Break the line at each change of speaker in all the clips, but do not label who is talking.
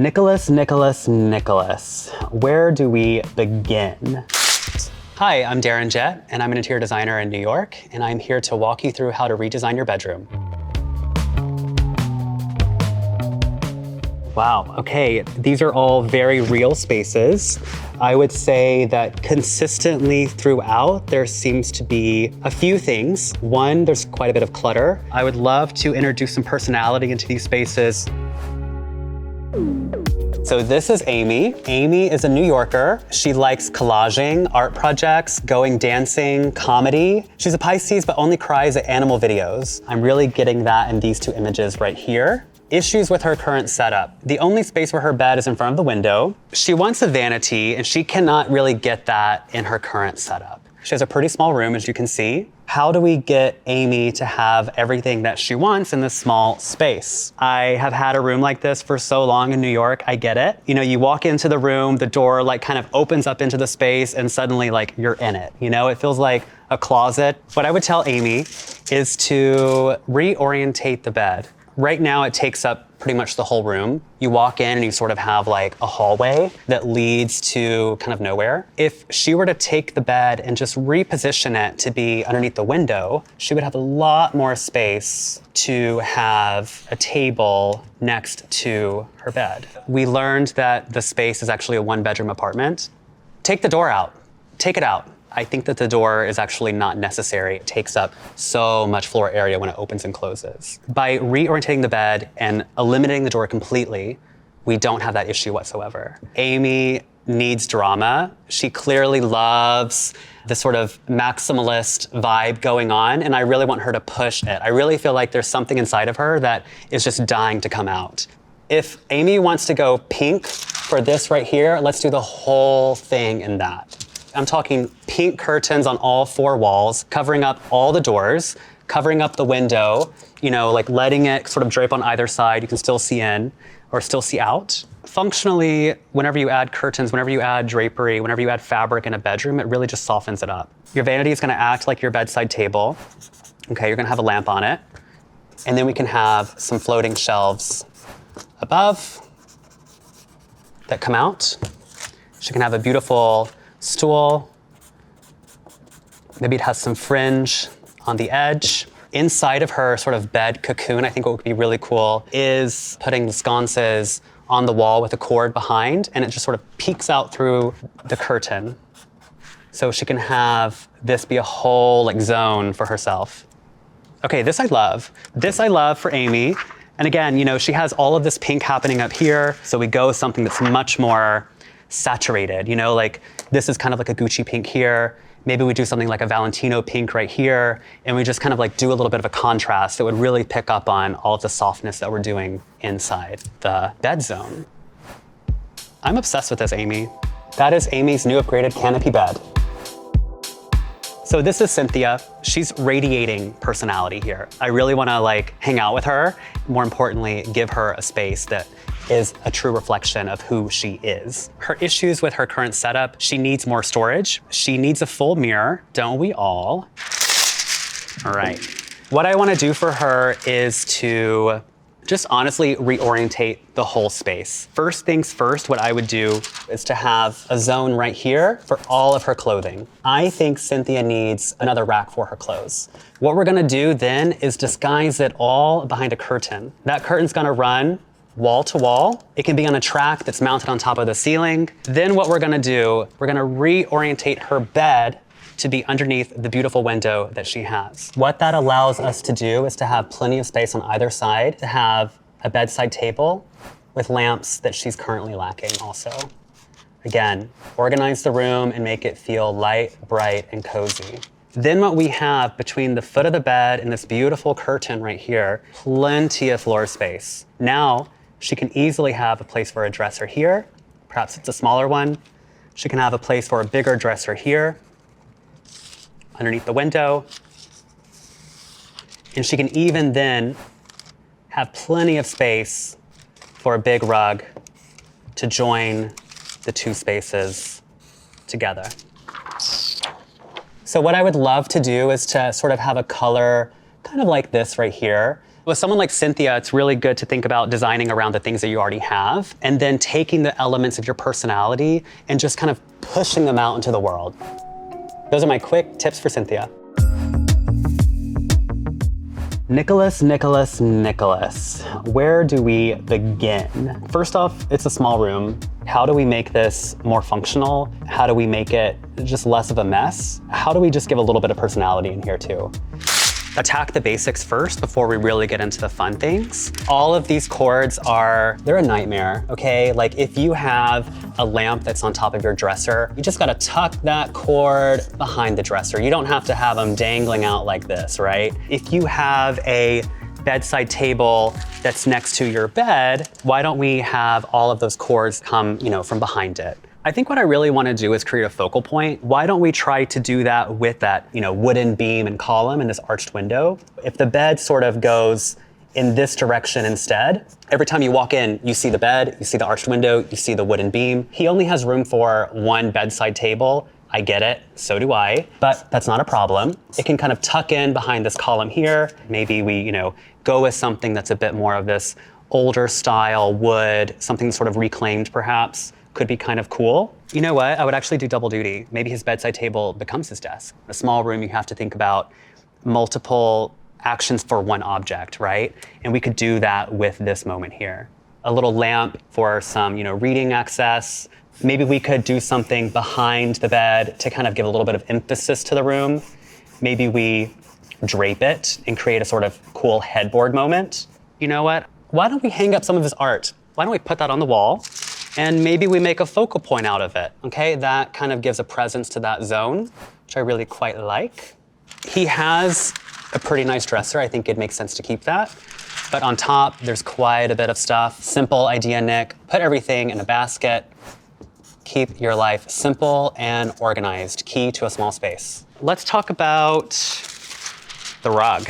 Nicholas. Where do we begin? Hi, I'm Darren Jett, and I'm an interior designer in New York, and I'm here to walk you through how to redesign your bedroom. Wow, okay, these are all very real spaces. I would say that consistently throughout, there seems to be a few things. One, there's quite a bit of clutter. I would love to introduce some personality into these spaces. So this is Amy. Amy is a New Yorker. She likes collaging, art projects, going dancing, comedy. She's a Pisces, but only cries at animal videos. I'm really getting that in these two images right here. Issues with her current setup. The only space for her bed is in front of the window. She wants a vanity, and she cannot really get that in her current setup. She has a pretty small room, as you can see. How do we get Amy to have everything that she wants in this small space? I have had a room like this for so long in New York, I get it. You know, you walk into the room, the door like kind of opens up into the space, and suddenly like you're in it. You know, it feels like a closet. What I would tell Amy is to reorientate the bed. Right now it takes up pretty much the whole room. You walk in and you sort of have like a hallway that leads to kind of nowhere. If she were to take the bed and just reposition it to be underneath the window, she would have a lot more space to have a table next to her bed. We learned that the space is actually a one-bedroom apartment. Take the door out, take it out. I think that the door is actually not necessary. It takes up so much floor area when it opens and closes. By reorientating the bed and eliminating the door completely, we don't have that issue whatsoever. Amy needs drama. She clearly loves the sort of maximalist vibe going on, and I really want her to push it. I really feel like there's something inside of her that is just dying to come out. If Amy wants to go pink for this right here, let's do the whole thing in that. I'm talking pink curtains on all four walls, covering up all the doors, covering up the window, you know, like letting it sort of drape on either side. You can still see in or still see out. Functionally, whenever you add curtains, whenever you add drapery, whenever you add fabric in a bedroom, it really just softens it up. Your vanity is gonna act like your bedside table. Okay, you're gonna have a lamp on it. And then we can have some floating shelves above that come out. She can have a beautiful stool. Maybe it has some fringe on the edge. Inside of her sort of bed cocoon, I think what would be really cool is putting the sconces on the wall with a cord behind, and it just sort of peeks out through the curtain. So she can have this be a whole like zone for herself. Okay, this I love. This I love for Amy. And again, you know, she has all of this pink happening up here. So we go with something that's much more saturated, you know, like this is kind of like a Gucci pink here. Maybe we do something like a Valentino pink right here, and we just kind of like do a little bit of a contrast that would really pick up on all of the softness that we're doing inside the bed zone. I'm obsessed with this, Amy. That is Amy's new upgraded canopy bed. So this is Cynthia. She's radiating personality here. I really wanna like hang out with her. More importantly, give her a space that is a true reflection of who she is. Her issues with her current setup, she needs more storage. She needs a full mirror, don't we all? All right. What I wanna do for her is to just honestly reorientate the whole space. First things first, what I would do is to have a zone right here for all of her clothing. I think Cynthia needs another rack for her clothes. What we're gonna do then is disguise it all behind a curtain. That curtain's gonna run wall to wall. It can be on a track that's mounted on top of the ceiling. Then what we're gonna do, we're gonna reorientate her bed to be underneath the beautiful window that she has. What that allows us to do is to have plenty of space on either side, to have a bedside table with lamps that she's currently lacking also. Again, organize the room and make it feel light, bright, and cozy. Then what we have between the foot of the bed and this beautiful curtain right here, plenty of floor space. Now, she can easily have a place for a dresser here. Perhaps it's a smaller one. She can have a place for a bigger dresser here, underneath the window. And she can even then have plenty of space for a big rug to join the two spaces together. So what I would love to do is to sort of have a color kind of like this right here. With someone like Cynthia, it's really good to think about designing around the things that you already have, and then taking the elements of your personality and just kind of pushing them out into the world. Those are my quick tips for Cynthia. Nicholas. Where do we begin? First off, it's a small room. How do we make this more functional? How do we make it just less of a mess? How do we just give a little bit of personality in here too? Attack the basics first before we really get into the fun things. All of these cords they're a nightmare, okay? Like if you have a lamp that's on top of your dresser, you just gotta tuck that cord behind the dresser. You don't have to have them dangling out like this, right? If you have a bedside table that's next to your bed, why don't we have all of those cords come, from behind it? I think what I really want to do is create a focal point. Why don't we try to do that with that, wooden beam and column and this arched window? If the bed sort of goes in this direction instead, every time you walk in, you see the bed, you see the arched window, you see the wooden beam. He only has room for one bedside table. I get it, so do I, but that's not a problem. It can kind of tuck in behind this column here. Maybe we, go with something that's a bit more of this older style wood, something sort of reclaimed perhaps. Could be kind of cool. You know what? I would actually do double duty. Maybe his bedside table becomes his desk. In a small room, you have to think about multiple actions for one object, right? And we could do that with this moment here. A little lamp for some, reading access. Maybe we could do something behind the bed to kind of give a little bit of emphasis to the room. Maybe we drape it and create a sort of cool headboard moment. You know what? Why don't we hang up some of his art? Why don't we put that on the wall? And maybe we make a focal point out of it, okay? That kind of gives a presence to that zone, which I really quite like. He has a pretty nice dresser. I think it makes sense to keep that. But on top, there's quite a bit of stuff. Simple idea, Nick. Put everything in a basket. Keep your life simple and organized. Key to a small space. Let's talk about the rug.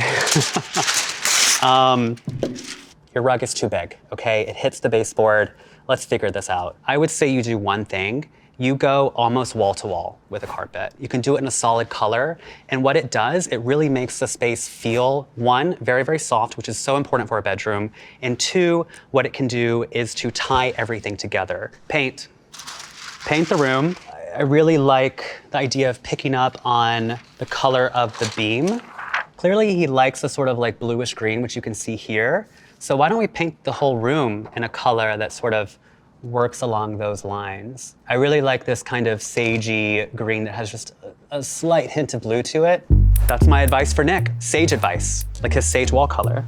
Your rug is too big, okay? It hits the baseboard. Let's figure this out. I would say you do one thing. You go almost wall to wall with a carpet. You can do it in a solid color. And what it does, it really makes the space feel, one, very, very soft, which is so important for a bedroom. And two, what it can do is to tie everything together. Paint the room. I really like the idea of picking up on the color of the beam. Clearly he likes a sort of like bluish green, which you can see here. So why don't we paint the whole room in a color that sort of works along those lines? I really like this kind of sagey green that has just a slight hint of blue to it. That's my advice for Nick, sage advice, like his sage wall color.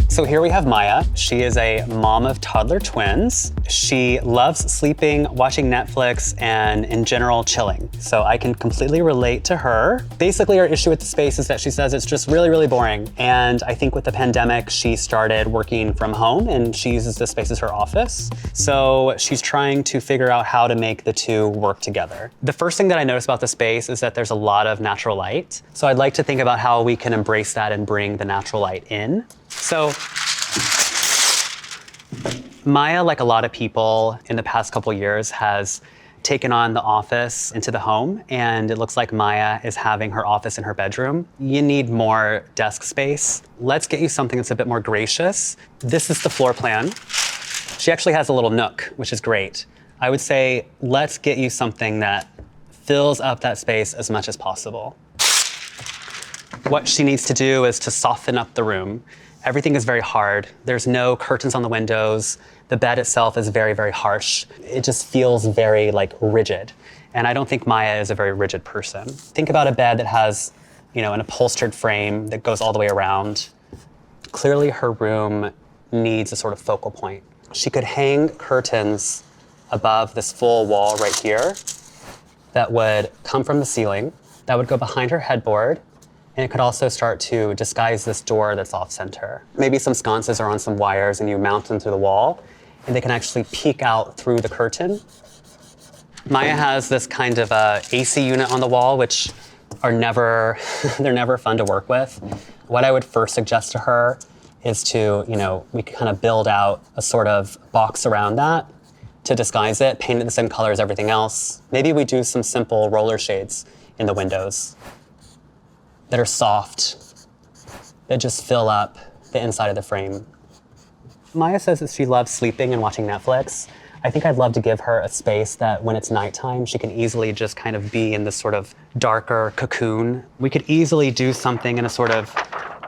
So here we have Maya. She is a mom of toddler twins. She loves sleeping, watching Netflix, and in general, chilling. So I can completely relate to her. Basically, her issue with the space is that she says it's just really, really boring. And I think with the pandemic, she started working from home and she uses this space as her office. So she's trying to figure out how to make the two work together. The first thing that I noticed about the space is that there's a lot of natural light. So I'd like to think about how we can embrace that and bring the natural light in. So Maya, like a lot of people in the past couple years, has taken on the office into the home, and it looks like Maya is having her office in her bedroom. You need more desk space. Let's get you something that's a bit more gracious. This is the floor plan. She actually has a little nook, which is great. I would say, let's get you something that fills up that space as much as possible. What she needs to do is to soften up the room. Everything is very hard. There's no curtains on the windows. The bed itself is very, very harsh. It just feels very rigid. And I don't think Maya is a very rigid person. Think about a bed that has, an upholstered frame that goes all the way around. Clearly her room needs a sort of focal point. She could hang curtains above this full wall right here that would come from the ceiling, that would go behind her headboard, and it could also start to disguise this door that's off center. Maybe some sconces are on some wires and you mount them to the wall and they can actually peek out through the curtain. Maya has this kind of AC unit on the wall, which are never, they're never fun to work with. What I would first suggest to her is to, we can kind of build out a sort of box around that to disguise it, paint it the same color as everything else. Maybe we do some simple roller shades in the windows that are soft that just fill up the inside of the frame. Maya says that she loves sleeping and watching Netflix. I think I'd love to give her a space that when it's nighttime, she can easily just kind of be in this sort of darker cocoon. We could easily do something in a sort of,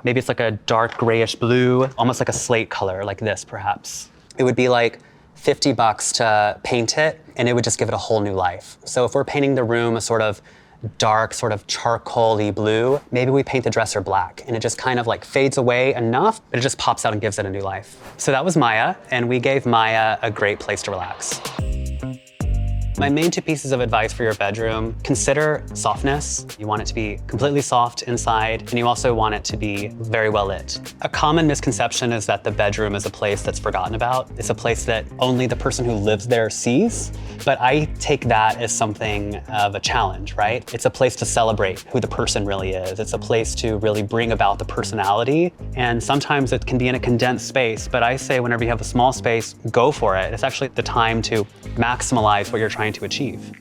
maybe it's like a dark grayish blue, almost like a slate color, like this perhaps. It would be like $50 to paint it, and it would just give it a whole new life. So if we're painting the room a sort of dark, sort of charcoal-y blue, maybe we paint the dresser black, and it just kind of like fades away enough, but it just pops out and gives it a new life. So that was Maya, and we gave Maya a great place to relax. My main 2 pieces of advice for your bedroom: consider softness. You want it to be completely soft inside, and you also want it to be very well lit. A common misconception is that the bedroom is a place that's forgotten about. It's a place that only the person who lives there sees, but I take that as something of a challenge, right? It's a place to celebrate who the person really is. It's a place to really bring about the personality, and sometimes it can be in a condensed space, but I say whenever you have a small space, go for it. It's actually the time to maximize what you're trying to achieve.